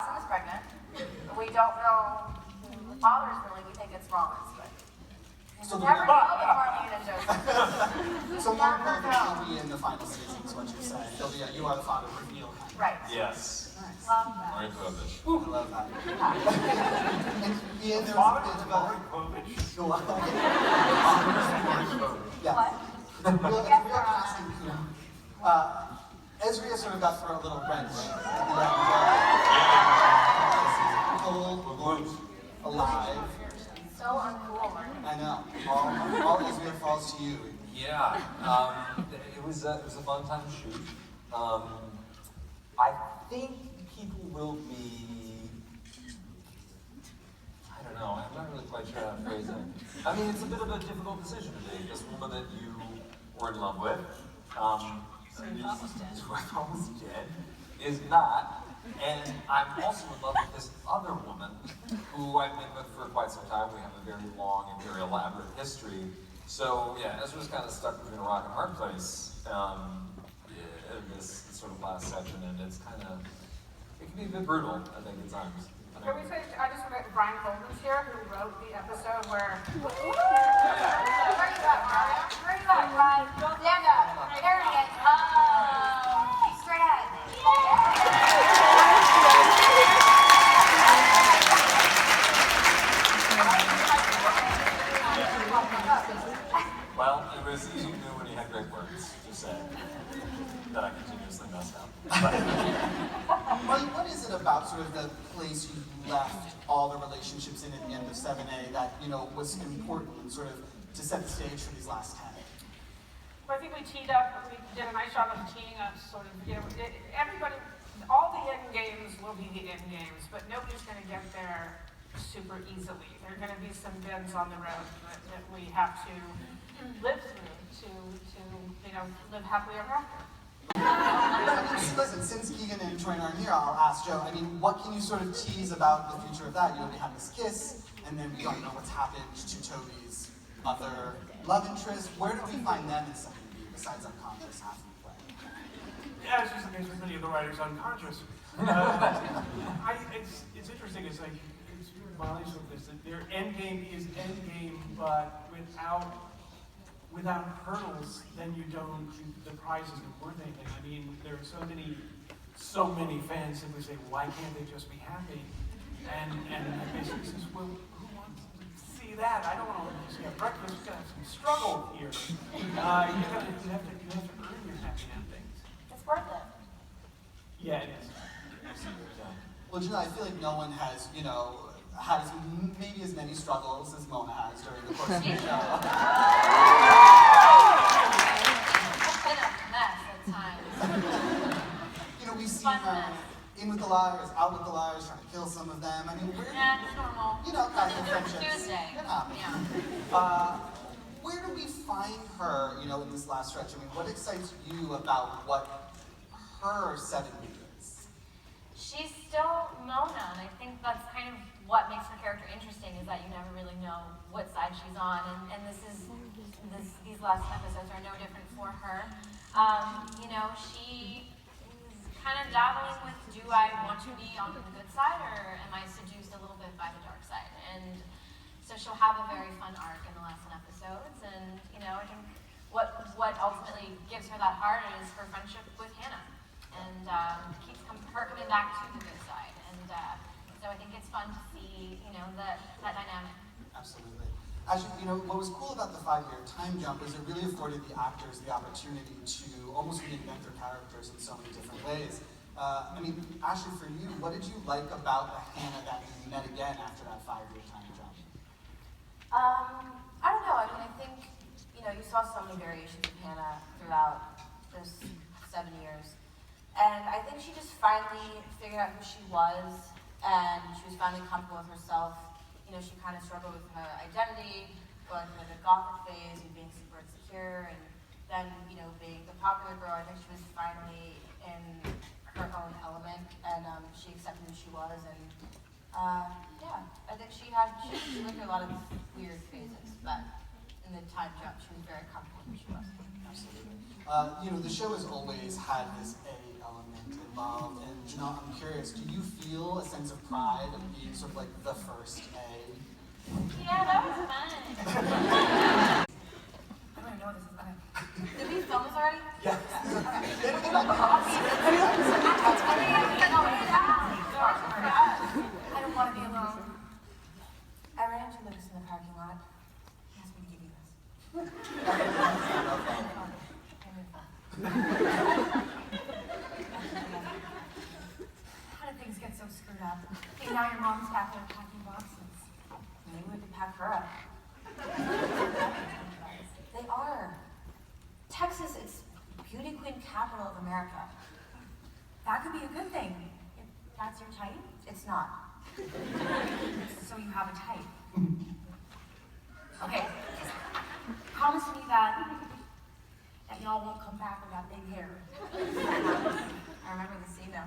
Allison is pregnant. We don't know the father's feeling. We think it's Rollins, but So never know with Marlene and Joseph. So Marlene will be in the final season, is what you're saying. It'll be a You Are the Father reveal. Right. Yes. Nice. Love that. Maury Povich. I love that. And Ian, there's a bit of a... Go on. Yes. What? It's a real casting coup. Ezria sort of got thrown a little wrench at the end. Cold, alive. So uncool, Mark. I know. All Ezria falls to you. Yeah. It was a fun time to shoot. I think people will be. I don't know. I'm not really quite sure how to phrase it. I mean, it's a bit of a difficult decision to make. This woman that you were in love with. Who I'm almost dead, is not. And I'm also in love with this other woman who I've been with for quite some time. We have a very long and very elaborate history. So yeah, Ezra's kind of stuck between a rock and a hard place in this sort of last section, and it's kind of, it can be a bit brutal, I think, at times. Can we say, I just remember Brian Coleman's here, who wrote the episode where... Where you at, Mario? Where you at, Brian? Stand up. There he is. Oh, straight ahead. Well, it was easy to do when you had great words to say that I continuously messed up. Well, what is it about sort of the place you left all the relationships in at the end of 7A that, you know, was important sort of to set the stage for these last 10? Well, I think we teed up, we did a nice job of teeing up sort of, you know, everybody, all the end games will be the end games, but nobody's going to get there super easily. There are going to be some bends on the road that we have to live through to, you know, live happily ever after. Listen, since Keegan and Troy aren't here, I'll ask Joe, I mean, what can you sort of tease about the future of that? You know, we have this kiss, and then we don't know what's happened to Toby's other love interest. Where do we find them in 7B, besides unconscious half the play? Yeah, it's just the case with many of the writers unconscious. It's interesting, it's like, it's Molly's with this, that their end game is end game, but without hurdles, then the prize isn't worth anything. I mean, there are so many fans simply say, why can't they just be happy? And I basically says, well, who wants to see that? I don't want to just have breakfast, we've got to have some struggle here. You have to earn your happy endings. It's worth it. Yeah, it is. Well, Janelle, I feel like no one has, you know, had maybe as many struggles as Mona has during the course of the show. It's been a mess at times. You know, we've seen her in with the liars, out with the liars, trying to kill some of them. I mean, Yeah, it's normal. you know, casual friendships. Tuesday. It happens. Yeah. Where do we find her, you know, in this last stretch? I mean, what excites you about what her 7B is? She's still Mona, and I think that's kind of what makes her character interesting, is that you never really know what side she's on, and these last episodes are no different for her. You know, she is kind of dabbling with, do I want to be on the good side, or am I seduced a little bit by the dark side? And so she'll have a very fun arc in the last 10 episodes, and you know, I think what ultimately gives her that heart is her friendship with Hannah, and keeps her coming back to the good side. And so I think it's fun to see, you know, that dynamic. Absolutely. Actually, you know, what was cool about the 5-year time jump is it really afforded the actors the opportunity to almost reinvent their characters in so many different ways. I mean, Ashley, for you, what did you like about the Hannah that you met again after that 5-year time jump? I don't know. I mean, I think, you know, you saw so many variations of Hannah throughout those 7 years. And I think she just finally figured out who she was, and she was finally comfortable with herself. You know, she kind of struggled with her identity, going through the gothic phase and being super insecure, and then, you know, being the popular girl. I think she was finally in her own element, and she accepted who she was, and yeah, I think she went through a lot of weird phases, but in the time jump, she was very comfortable with who she was. Absolutely. You know, the show has always had this A element involved, and Janelle, I'm curious, do you feel a sense of pride of being sort of like the first A? Yeah, that was fun. I don't even know what this is. Okay. Did we film this already? Yes. I don't want to be alone. I ran into Lucas in the parking lot. He asked me to give you this. How did things get so screwed up? Hey, now your mom's back there packing boxes. Maybe we could pack her up. They are. Texas is beauty queen capital of America. That could be a good thing. If that's your type, it's not. So you have a type. Okay, just promise me that y'all won't come back with that big hair. I remember the scene now.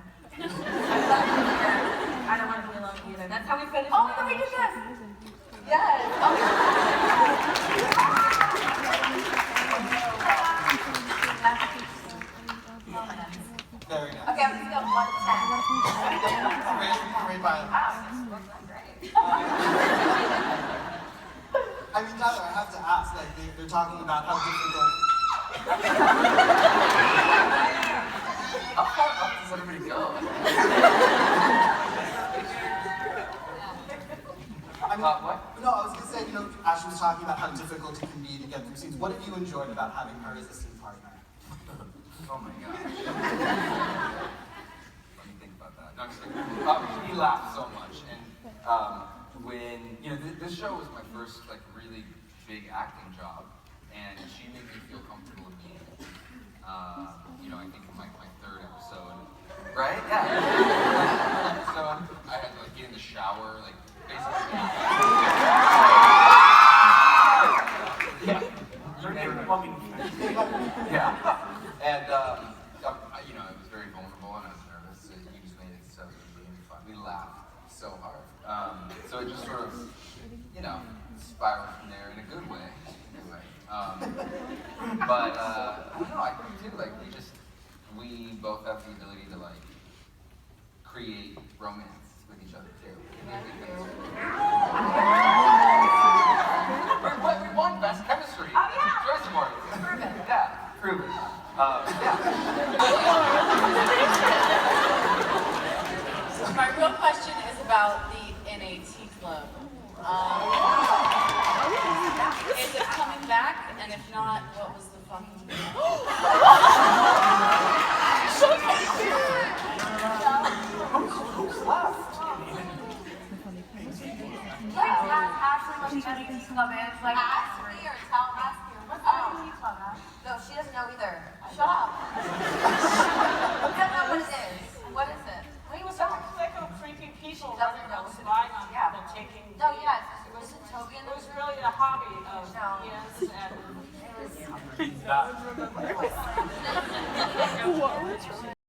I don't want to be alone either. That's how we finished. Oh, no, we did this! Yes! Very nice. Okay, I'm just going 1 to 10. Great by Great. I mean, Tyler, I have to ask, like, they're talking about how difficult... How far up does everybody go? I mean, What? No, I was going to say, you know, Ashley was talking about how difficult it can be to get through scenes. What have you enjoyed about having her as a scene partner? Oh my god. Let me think about that. No, I'm just kidding. We laughed so much, and when you know this show was my first like really big acting job, and she made me feel comfortable immediately. You know, I think in my third episode, right? Yeah. So I had to like get in the shower, like basically. Yeah. Yeah. And, you know, it was very vulnerable and I was nervous, so you just made it so easy and fun. We laughed so hard. So it just sort of, you know, spiraled from there in a good way. But, I don't know, I think too, like, we both have the ability to, like, create romance with each other too. We won Best Chemistry. Oh, yeah. Choice Award. Prove it. Yeah, prove it. Yeah. My real question is about the NAT Club. Is it coming back? And if not, what was the fucking Who's left? Ashley, what the NAT Club is. Like, ask me or tell me. What's the NAT Club, Ash? No, she doesn't know either. Shut up. You don't know what it is. What is it? What are you Some talking about? clique of creepy people She doesn't running know around what it spying on is. Yeah. people, taking. No, yes. Was it Toby and It was really a hobby of No. his and. it was... Not.